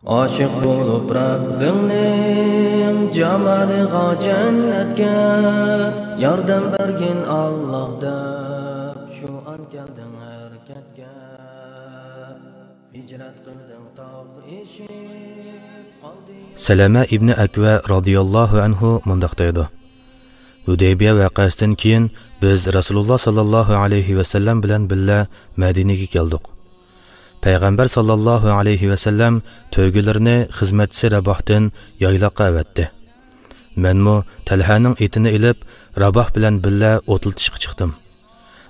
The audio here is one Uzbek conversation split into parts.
Aşık bulup Rabbingning jamaliga jannatga yordam bergin Allah deb şu an kelding harakatga hicrat qilding tog' eshik Salama ibn Akva radhiyallohu anhu mundaq deydi. Hudaybiya vaqasidan keyin biz Rasululloh sallallohu alayhi va sallam bilan billa Madinaga keldik. Payg'ambar sallallohu alayhi va sallam to'ygilarini xizmatchisi Rabohdan yayloqqa avatdi. Menmu Talhaning etini ilib Raboh bilan billa o'tiltishga chiqdim.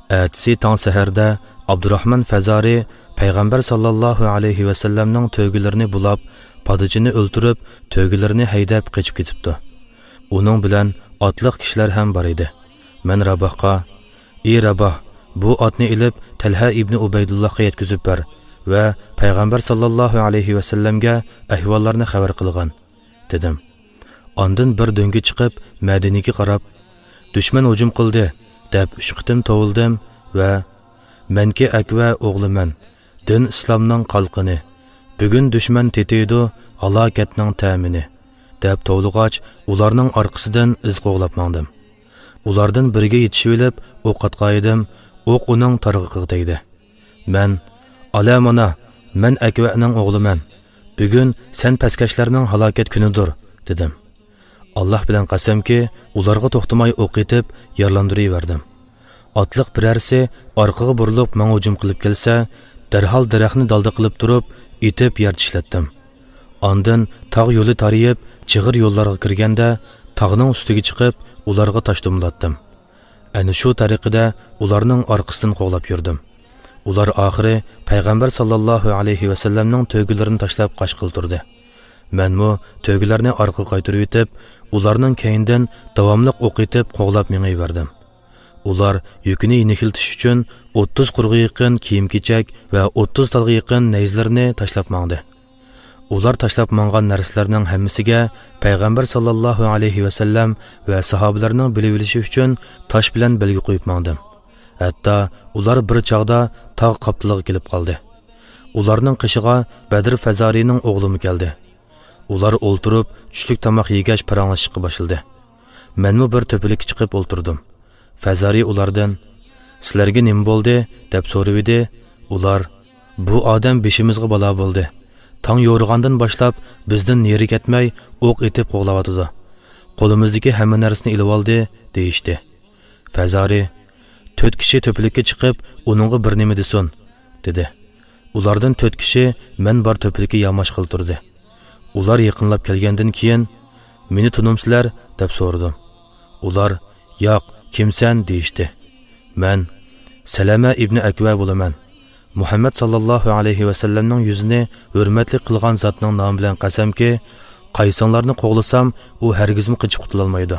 Atsi tong saharda Abdurrahman Fazari Payg'ambar sallallohu alayhi va sallamning to'ygilarini bulab, padijini o'ltirib, to'ygilarini haydab qochib ketibdi. Uning bilan otliq kishilar ham bor edi. Men Rabohga: "Ey Raboh, bu otni ilib Talha ibn Ubaydullohga yetkazib ber va Payg'ambar sallallohu alayhi va sallamga ahvollarni xabar qilgan" dedim. Ondan bir do'ngi chiqib Madinaga qarab, "Dushman hujum qildi" deb 3 qitim to'vildim va "Menki Akva o'g'liman, din islomning qalqini. Bugun dushman tetiydi halokatning ta'mini" deb to'vlig'ach, ularning orqasidan iz qo'g'lab mangdim. Ulardan biriga yetishib olib, o'q atqaydim, o'q uning targ'iqiga tegdi. Men: "Ala mana, men Akvaning o'g'liman. Bugun sen paskashlarning halokat kunidir" dedim. Alloh bilan qasamki, ularga to'xtamay o'q etib, yaralandiraverdim. Otliq birarsi orqaga burilib menga hujum qilib kelsa, darhol daraxtni dalda qilib turib, etib yer tishlatdim. Ondan tog' yo'li tariyib, chig'ir yo'llarga kirganda, tog'ning ustiga chiqib, ularga tosh dumlatdim. Ana shu tariqada ularning orqasidan qo'g'lab yurdim. Ular oxiri Payg'ambar sallallohu alayhi va sallamning to'ygilarini tashlab qoch qildirdi. Menmu to'ygilarni orqaga qaytarib etib, ularning keyindan davomli o'q etib qo'g'lab mengayverdim. Ular yukini yenikiltish uchun 30 qurg'a yaqin kiyim-kechak va 30 talga yaqin nayzlarni tashlab mangdi. Ular tashlab mangan narsalarning hammasiga Payg'ambar sallallohu alayhi va sallam va sahobalarning bilib olishi uchun tosh bilan belgi qo'yib mangdim. Hatto ular bir chaqda tog' qaptiliga kelib qoldi. Ularning qishiga Badr Fazarining o'g'limi keldi. Ular o'ltirib, tushlik tomoq yegach paranglashishga boshladi. Menmu bir to'pilikka chiqib o'ltirdim. Fazari ulardan: "Sizlarga nima bo'ldi?" deb so'ravdi. Ular: "Bu odam beshimizga balo bo'ldi. Tong yo'rg'andan boshlab bizdan neri ketmay o'q etib qo'g'layotdi. Qo'limizdagi hamma narsani ilib oldi" deyishdi. Fazari: "4 kishi to'pilikka chiqib, uningga bir nima desin" dedi. Ulardan 4 kishi men bor to'pilikka yamash qiltirdi. Ular yaqinlab kelgandan keyin "Meni tunimsizlar?" deb so'radim. Ular: "Yo'q, kimsan?" deyishdi. Men: "Salama ibn Akva bo'laman. Muhammad sallallohu alayhi va sallamning yuzini hurmatli qilgan zotning nomi bilan qasamki, qaysonlarni qo'g'lasam, u hargizmi qochib qutula olmaydi.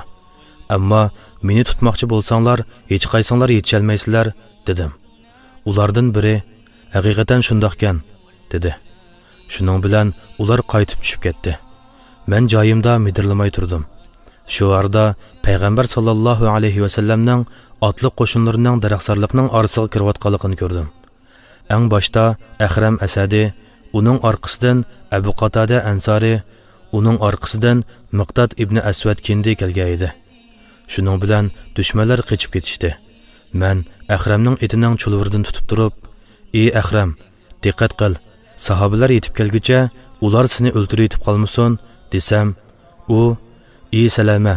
Ammo meni tutmoqchi bo'lsanglar, hech qaysonlar yetolmaysizlar" dedim. Ulardan biri: "Haqiqatan shundoqkan" dedi. Shuning bilan ular qaytib tushib ketdi. Men joyimda midirlamay turdim. Shu arada Payg'ambar sallallohu alayhi va sallamning otliq qo'shinlarining daraxtzorlikning orasiga kirayotganligini ko'rdim. Eng boshda Ahram Asadi, uning orqasidan Abu Qatada Ansari, uning orqasidan Miqdad ibn Aswad Kindi kelgan edi. Shuning bilan dushmanlar qochib ketishdi. Men Ahramning etining chulvuridan tutib turib: "Ey Ahram, diqqat qil. Sahobalar yetib kelguncha ular seni o'ltirib yetib qolmasin" desam, u: "Ey Salama,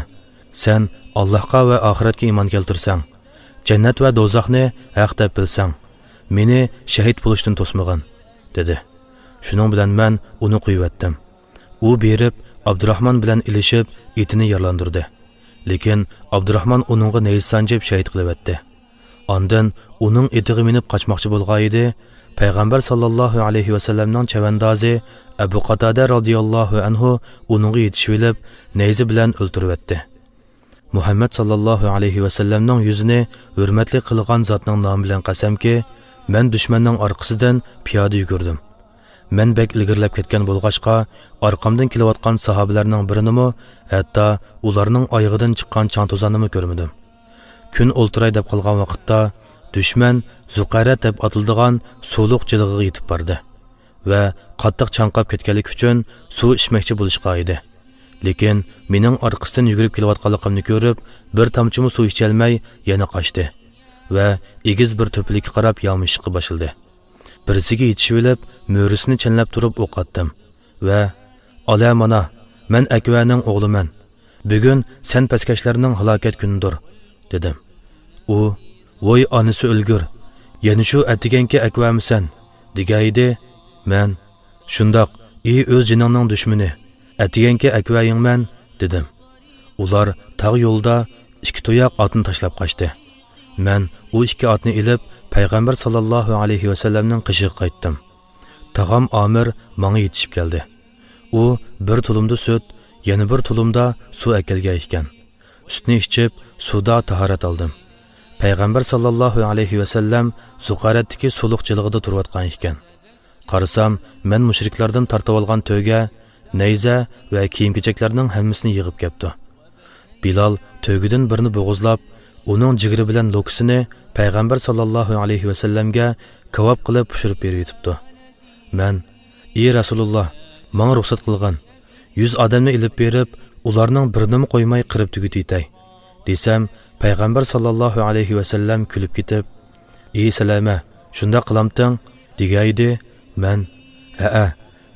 sen Allohga va oxiratga iymon keltirsang, jannat va do'zaxni haq deb bilsang, meni shahid bo'lishdan to'smag'in" dedi. Shuning bilan men uni qo'yibdim. U berib Abdurrahman bilan ilishib etini yaralandirdi. Lekin Abdurrahman uningga nayz sanjib shahid qilibdi. Ondan uning etiga minib qochmoqchi bo'lgan edi. Payg'ambar sallallohu alayhi va sallamning chavandozi Abu Qatada radhiyallohu anhu uningga yetishib olib, nayzi bilan o'ltiribdi. Muhammad sallallohu alayhi va sallamning yuzini hurmatli qilgan zotning nomi bilan qasamki, men dushmanning orqasidan piyoda yugurdim. Men bek ilgirlab ketgan bo'lg'achqa, orqamdan kelayotgan sahobalarning birini, hatto ularning oyog'idan chiqqan chantozanini ko'rmadim. Kun o'ltiray deb qolgan vaqtda dushman Zuqayrat deb atiladigan so'liq jilg'iga yetib bordi va qattiq chanqab ketganlik uchun suv ichmoqchi bo'lishqa edi. Lekin mening orqasidan yugurib kelayotganligimni ko'rib, bir tomchimi suv icholmay yana qochdi va egiz bir to'plikka qarab yomishishga boshladi. Birisiga yetishib olib, mo'risini chanlab turib o'qatdim va "Ala mana, men Akvaning o'g'liman. Bugun sen paskashlarning halokat kunidir", dedim. U "Voy onasi o'lgur, yana shu atiganki Akvamisan?" degaydi. Men "Shundoq, o'z jiningning dushmani, atiganki Akvayingman", dedim. Ular tog' yo'lda ikki to'yaq otni tashlab qochdi. Men u ikki otni ilib payg'ambar sallallohu alayhi vasallamning qishiga qaytdim. Tag'am Amir menga yetishib keldi. U bir tulumda sut, yana bir tulumda suv akelgan ekan. Sutni ichib, suvda tahorat oldim. Payg'ambar sallallohu alayhi vasallam Zuqaratdagi suluq jilg'ida turayotgan ekan. Qarasam, men mushriklardan tortib olgan to'yga nayza va kiyim-kechaklarning hammasini yig'ib kelibdi. Bilal to'gidan birini bo'g'izlab, uning jigri bilan lokisini payg'ambar sallallohu alayhi vasallamga kavob qilib pishirib beribdi. Men: "Ey Rasululloh, menga ruxsat qilgan. 100 odamni ilib berib, ularning birini qo'ymay qirib tugitay", desam, payg'ambar sallallohu alayhi vasallam kulib ketib, "Ey salama, shunda qilamting", degaydi. Men: "Ha,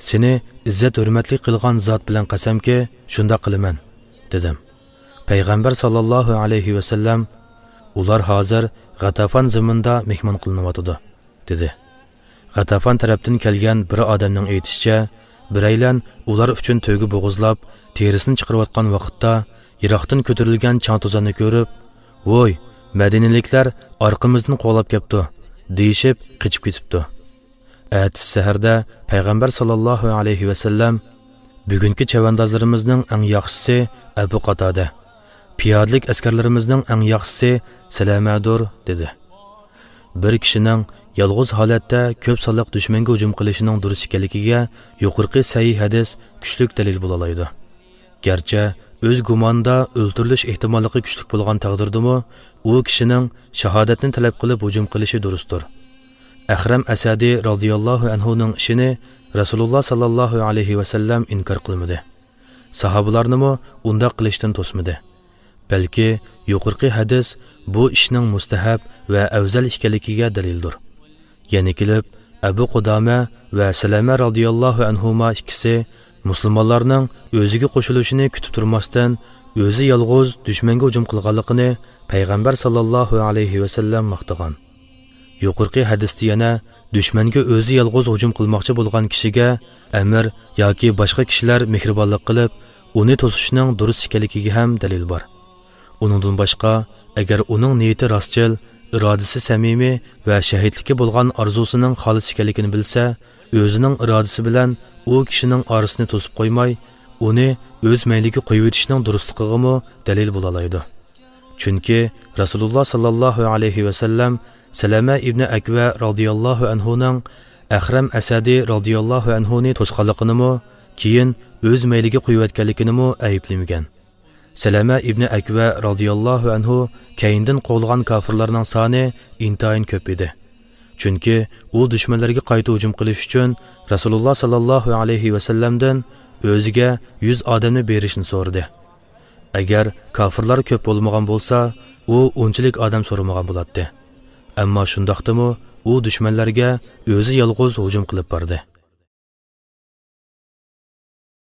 seni izzat hurmatli qilgan zot bilan qasamki, shunda qilaman", dedim. Payg'ambar sallallohu alayhi vasallam: "Ular hozir G'atafon zaminda mehmon qilinayotdi", dedi. G'atafon tarafdan kelgan bir odamning aytishicha, biraylan ular uchun to'yga bo'g'izlab, terisini chiqarayotgan vaqtda yiroqdan ko'tarilgan chang-to'zonni ko'rib, "Voy, madinaliklar orqamizdan qo'lab kelibdi", deyishib qichib ketibdi. Ertasi saharda payg'ambar sallallohu alayhi vasallam: "Bugungi chavandozlarimizning eng yaxshisi Abu Qatada, piyodalik askarlarimizning eng yaxshisi Salamadur", dedi. Bir kishining yolg'iz holatda ko'p sonliq dushmanga hujum qilishining durust ekanligiga yuqorqi sahih hadis kuchli dalil bo'la oladi. Garchi o'z gumonida o'ldirilish ehtimolligi kuchli bo'lgan taqdirdami, u kishining shahodatni talab qilib hujum qilishi durustdir. Ahram Asadi radhiyallohu anhuning ishini Rasululloh sallallohu alayhi vasallam inkor qilmadi. Sahobalarnimi unda qilishdan to'smadi. Balki yuqorqi hadis bu ishning mustahab va afzal ekanligiga dalildir. Yana kelib, Abu Qudama va Salama radhiyallohu anhuma ikkisi musulmonlarning o'ziga qo'shilishini kutib turmasdan o'zi yolg'iz dushmanga hujum qilganligini payg'ambar sallallohu alayhi vasallam maqtagan. Yuqorqi hadisda yana dushmanga o'zi yolg'iz hujum qilmoqchi bo'lgan kishiga amir yoki boshqa kishilar mehribonlik qilib, uni to'sishning durust ekanligiga ham dalil bor. Uningdan boshqa, agar uning niyati rostchil, irodasi samimiy va shahidlikka bo'lgan orzusining xolis ekanligini bilsa, o'zining irodasi bilan u kishining orasini to'sib qo'ymay, uni o'z mayliga qo'yib o'tishning durustligiga dalil bo'la oladi. Chunki Rasululloh sallallohu alayhi vasallam Salama ibn Akva radhiyallohu anhuning Ahram Asadi radhiyallohu anhuni to'sqanligini, keyin o'z mayliga qo'yayotganligini ayblamagan. Salama ibn Akva radhiyallohu anhu keyindan qo'lgan kofirlarning soni intayin ko'p edi. Chunki u dushmanlarga qayta hujum qilish uchun Rasululloh sallallohu alayhi vasallamdan o'ziga 100 odamni berishni so'radi. Agar kofirlar ko'p bo'lmagan bo'lsa, u unchalik odam so'ramagan bo'lardi. Ammo shundaqdimi, u dushmanlarga o'zi yolg'iz hujum qilib bordi.